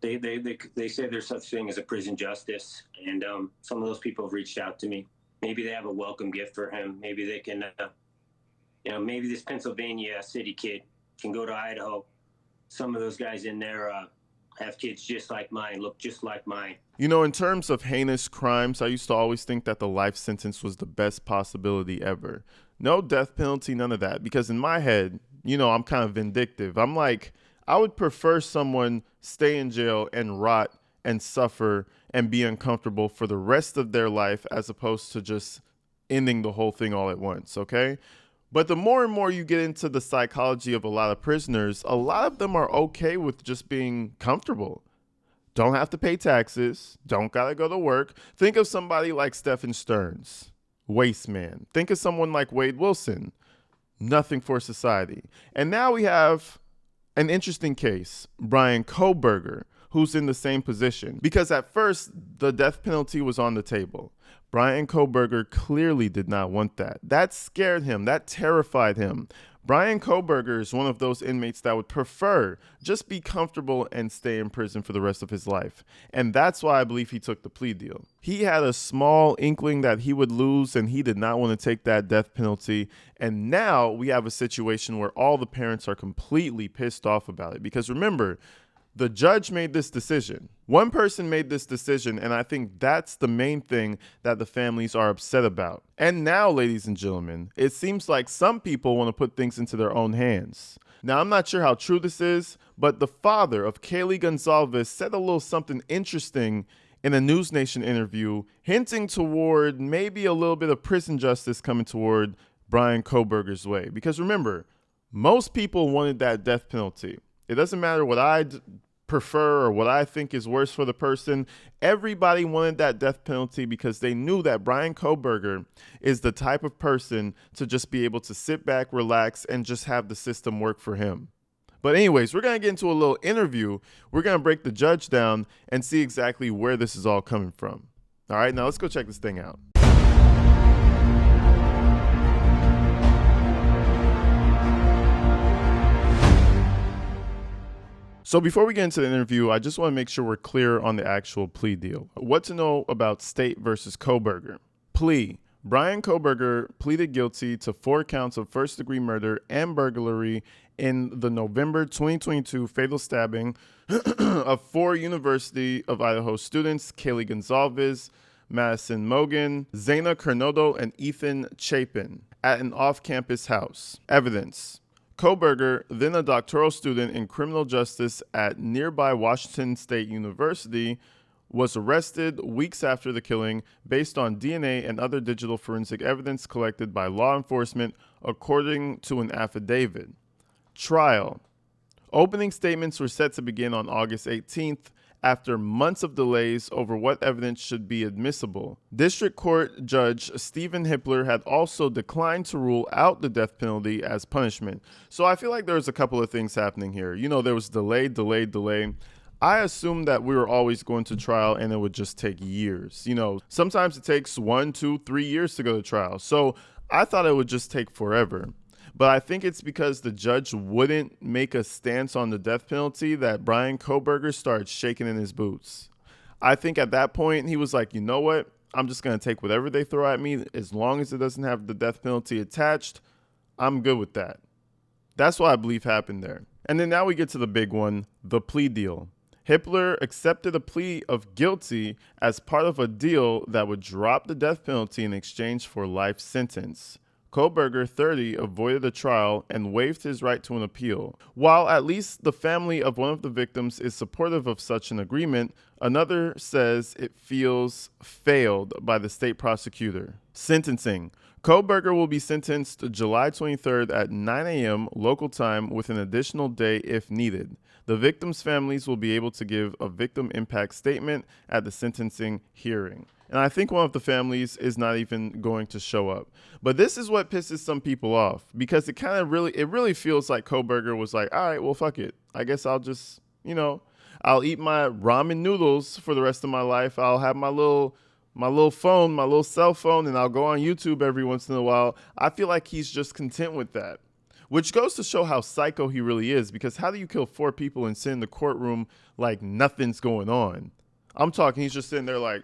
they say there's such thing as a prison justice, and some of those people have reached out to me. Maybe they have a welcome gift for him. Maybe they can, maybe this Pennsylvania city kid can go to Idaho. Some of those guys in there have kids just like mine, look just like mine. You know, in terms of heinous crimes, I used to always think that the life sentence was the best possibility ever. No death penalty, none of that. Because in my head, I'm kind of vindictive. I'm like, I would prefer someone stay in jail and rot and suffer and be uncomfortable for the rest of their life as opposed to just ending the whole thing all at once, okay? But the more and more you get into the psychology of a lot of prisoners, a lot of them are okay with just being comfortable. Don't have to pay taxes. Don't got to go to work. Think of somebody like Stephen Stearns, waste man. Think of someone like Wade Wilson, nothing for society. And now we have an interesting case, Bryan Kohberger, who's in the same position. Because at first, the death penalty was on the table. Bryan Kohberger clearly did not want that. That scared him. That terrified him. Bryan Kohberger is one of those inmates that would prefer just be comfortable and stay in prison for the rest of his life. And that's why I believe he took the plea deal. He had a small inkling that he would lose, and he did not want to take that death penalty. And now we have a situation where all the parents are completely pissed off about it. Because remember, the judge made this decision. One person made this decision, and I think that's the main thing that the families are upset about. And now, ladies and gentlemen, it seems like some people want to put things into their own hands. Now, I'm not sure how true this is, but the father of Kaylee Gonzalez said a little something interesting in a News Nation interview, hinting toward maybe a little bit of prison justice coming toward Bryan Kohberger's way. Because remember, most people wanted that death penalty. It doesn't matter what I prefer or what I think is worse for the person. Everybody wanted that death penalty because they knew that Bryan Kohberger is the type of person to just be able to sit back, relax, and just have the system work for him. But anyways, we're going to get into a little interview. We're going to break the judge down and see exactly where this is all coming from. All right, now let's go check this thing out. So before we get into the interview, I just want to make sure we're clear on the actual plea deal. What to know about State versus Kohberger. Plea. Bryan Kohberger pleaded guilty to 4 counts of first-degree murder and burglary in the November 2022 fatal stabbing of 4 University of Idaho students, Kaylee Gonzalez, Madison Mogan, Zaina Cornodo, and Ethan Chapin, at an off-campus house. Evidence. Kohberger, then a doctoral student in criminal justice at nearby Washington State University, was arrested weeks after the killing based on DNA and other digital forensic evidence collected by law enforcement, according to an affidavit. Trial. Opening statements were set to begin on August 18th after months of delays over what evidence should be admissible. District Court Judge Stephen Hippler had also declined to rule out the death penalty as punishment. So I feel like there's a couple of things happening here. There was delay. I assumed that we were always going to trial and it would just take years. Sometimes it takes 1, 2, 3 years to go to trial. So I thought it would just take forever. But I think it's because the judge wouldn't make a stance on the death penalty that Bryan Kohberger started shaking in his boots. I think at that point, he was like, you know what? I'm just going to take whatever they throw at me. As long as it doesn't have the death penalty attached, I'm good with that. That's what I believe happened there. And then now we get to the big one, the plea deal. Hippler accepted a plea of guilty as part of a deal that would drop the death penalty in exchange for life sentence. Kohberger, 30, avoided a trial and waived his right to an appeal. While at least the family of one of the victims is supportive of such an agreement, another says it feels failed by the state prosecutor. Sentencing. Kohberger will be sentenced July 23rd at 9 a.m. local time with an additional day if needed. The victims' families will be able to give a victim impact statement at the sentencing hearing. And I think one of the families is not even going to show up. But this is what pisses some people off, because it really feels like Kohberger was like, all right, well, fuck it. I guess I'll just, I'll eat my ramen noodles for the rest of my life. I'll have my little phone, my little cell phone, and I'll go on YouTube every once in a while. I feel like he's just content with that. which goes to show how psycho he really is, because how do you kill 4 people and sit in the courtroom like nothing's going on? I'm talking, he's just sitting there like,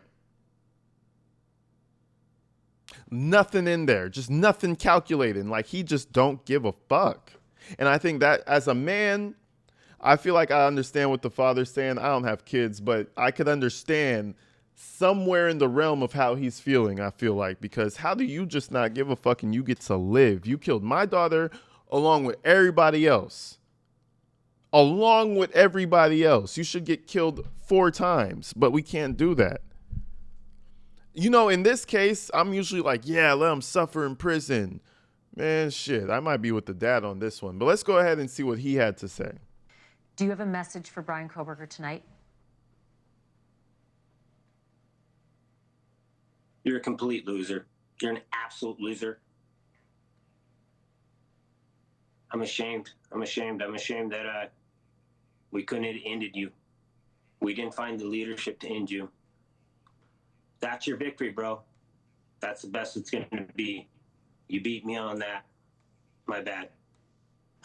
nothing in there, just nothing calculating. Like, he just don't give a fuck. And I think that as a man, I feel like I understand what the father's saying. I don't have kids, but I could understand somewhere in the realm of how he's feeling, I feel like, because how do you just not give a fuck and you get to live? You killed my daughter along with everybody else. Along with everybody else. You should get killed 4 times, but we can't do that. You know, in this case, I'm usually like, yeah, let him suffer in prison. Man, shit, I might be with the dad on this one. But let's go ahead and see what he had to say. Do you have a message for Bryan Kohberger tonight? You're a complete loser. You're an absolute loser. I'm ashamed. I'm ashamed that we couldn't have ended you. We didn't find the leadership to end you. That's your victory, bro. That's the best it's going to be. You beat me on that. My bad.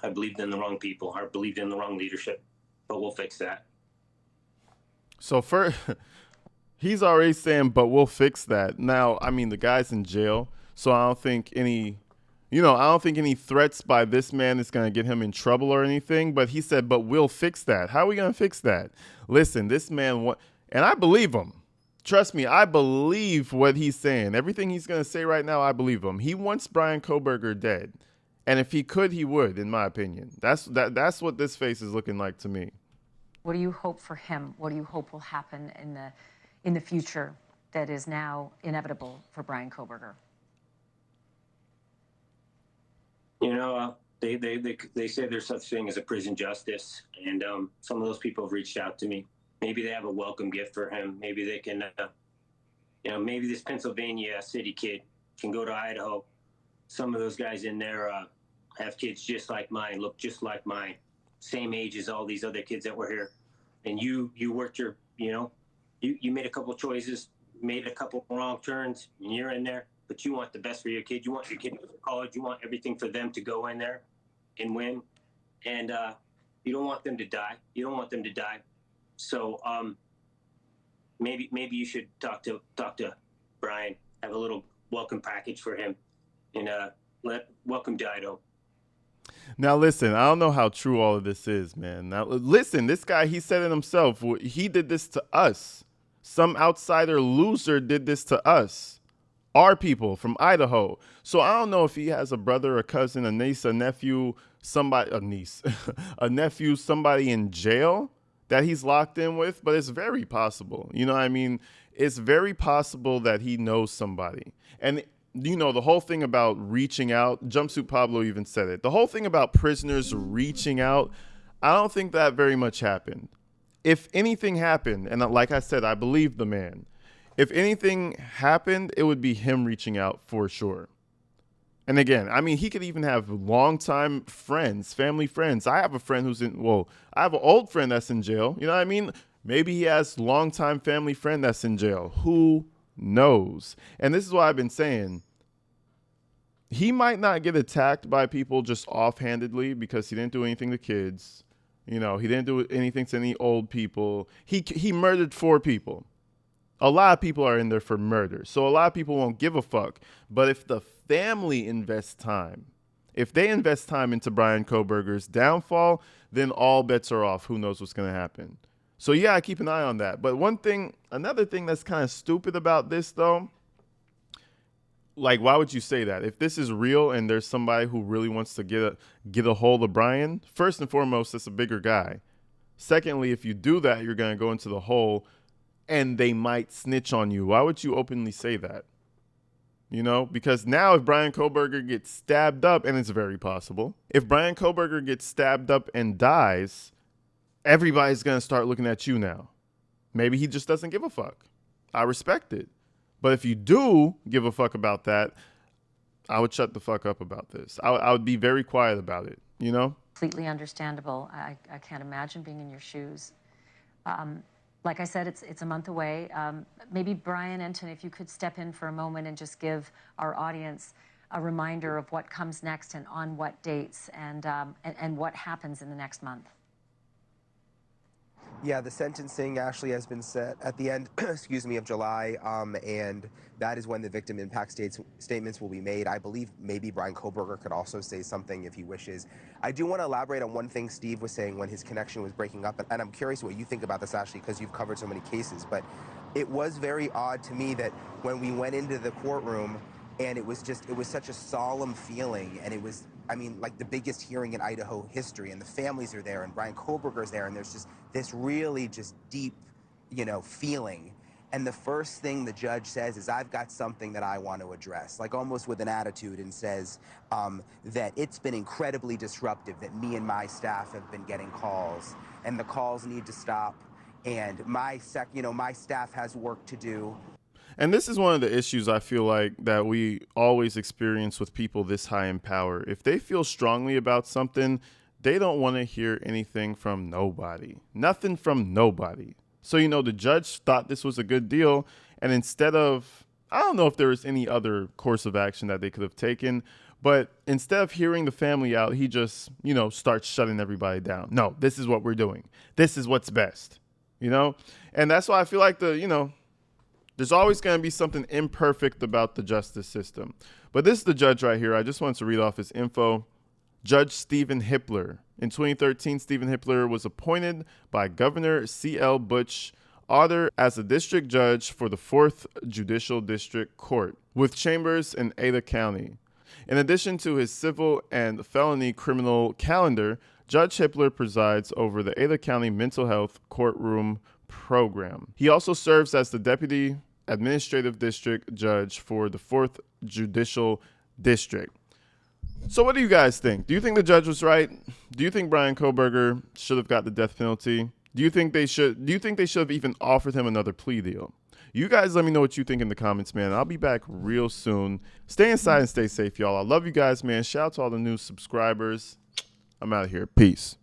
I believed in the wrong people. I believed in the wrong leadership. But we'll fix that. So first, he's already saying, but we'll fix that. Now, I mean, the guy's in jail, so I don't think any threats by this man is going to get him in trouble or anything. But he said, but we'll fix that. How are we going to fix that? Listen, this man, and I believe him. Trust me, I believe what he's saying. Everything he's going to say right now, I believe him. He wants Bryan Kohberger dead. And if he could, he would, in my opinion. That's what this face is looking like to me. What do you hope for him? What do you hope will happen in the future that is now inevitable for Bryan Kohberger? You know, they say there's such thing as a prison justice, and some of those people have reached out to me. Maybe they have a welcome gift for him. Maybe they can, maybe this Pennsylvania city kid can go to Idaho. Some of those guys in there have kids just like mine, look just like mine, same age as all these other kids that were here. And you worked you made a couple choices, made a couple wrong turns, and you're in there. But you want the best for your kid. You want your kid to go to college. You want everything for them to go in there and win. And you don't want them to die. You don't want them to die. So maybe you should talk to Bryan, have a little welcome package for him, and welcome to Idaho. Now listen, I don't know how true all of this is, man. Now listen, this guy, he said it himself. He did this to us. Some outsider loser did this to us. Our people from Idaho. So I don't know if he has a brother, a cousin, a niece, a nephew, a nephew, somebody in jail that he's locked in with, but it's very possible. You know what I mean? It's very possible that he knows somebody. And, the whole thing about reaching out, Jumpsuit Pablo even said it. The whole thing about prisoners reaching out, I don't think that very much happened. If anything happened, and like I said, I believe the man. If anything happened, it would be him reaching out for sure. And again, I mean, he could even have longtime friends, family friends. I have a friend I have an old friend that's in jail. You know what I mean? Maybe he has longtime family friend that's in jail. Who knows? And this is why I've been saying, he might not get attacked by people just offhandedly because he didn't do anything to kids. He didn't do anything to any old people. He murdered 4 people. A lot of people are in there for murder. So a lot of people won't give a fuck. But if the family invests time, if they invest time into Bryan Kohberger's downfall, then all bets are off. Who knows what's going to happen? So yeah, keep an eye on that. But another thing that's kind of stupid about this though, like, why would you say that? If this is real and there's somebody who really wants to get a hold of Bryan, first and foremost, it's a bigger guy. Secondly, if you do that, you're going to go into the hole and they might snitch on you. Why would you openly say that? Because now if Bryan Kohberger gets stabbed up, and it's very possible, if Bryan Kohberger gets stabbed up and dies, everybody's going to start looking at you now. Maybe he just doesn't give a fuck. I respect it. But if you do give a fuck about that, I would shut the fuck up about this. I would be very quiet about it, Completely understandable. I can't imagine being in your shoes. Like I said, it's a month away. Maybe Bryan Enton, if you could step in for a moment and just give our audience a reminder of what comes next and on what dates, and what happens in the next month. Yeah, the sentencing actually has been set at the end, excuse me, of July, and that is when the victim impact statements will be made. I believe maybe Bryan Kohberger could also say something if he wishes. I do want to elaborate on one thing Steve was saying when his connection was breaking up, and I'm curious what you think about this, Ashley, because you've covered so many cases, but it was very odd to me that when we went into the courtroom, and it was such a solemn feeling, and it was, I mean, like the biggest hearing in Idaho history, and the families are there, and Bryan Kohberger's there, and there's just this really just deep, feeling. And the first thing the judge says is, I've got something that I want to address, like almost with an attitude, and says that it's been incredibly disruptive, that me and my staff have been getting calls, and the calls need to stop, and my staff has work to do. And this is one of the issues I feel like that we always experience with people this high in power. If they feel strongly about something, they don't want to hear anything from nobody. Nothing from nobody. So, the judge thought this was a good deal. And instead of, I don't know if there was any other course of action that they could have taken, but instead of hearing the family out, he just, starts shutting everybody down. No, this is what we're doing. This is what's best, And that's why I feel like there's always going to be something imperfect about the justice system. But this is the judge right here. I just wanted to read off his info. Judge Stephen Hippler. In 2013, Stephen Hippler was appointed by Governor C.L. Butch Otter as a district judge for the 4th Judicial District Court, with chambers in Ada County. In addition to his civil and felony criminal calendar, Judge Hippler presides over the Ada County Mental Health Courtroom Program. He also serves as the Deputy Administrative District Judge for the 4th Judicial District. So what do you guys think? Do you think the judge was right? Do you think Bryan Kohberger should have got the death penalty? Do you think they should have even offered him another plea deal? You guys let me know what you think in the comments, man. I'll be back real soon. Stay inside and stay safe, y'all. I love you guys, man. Shout out to all the new subscribers. I'm out of here. Peace.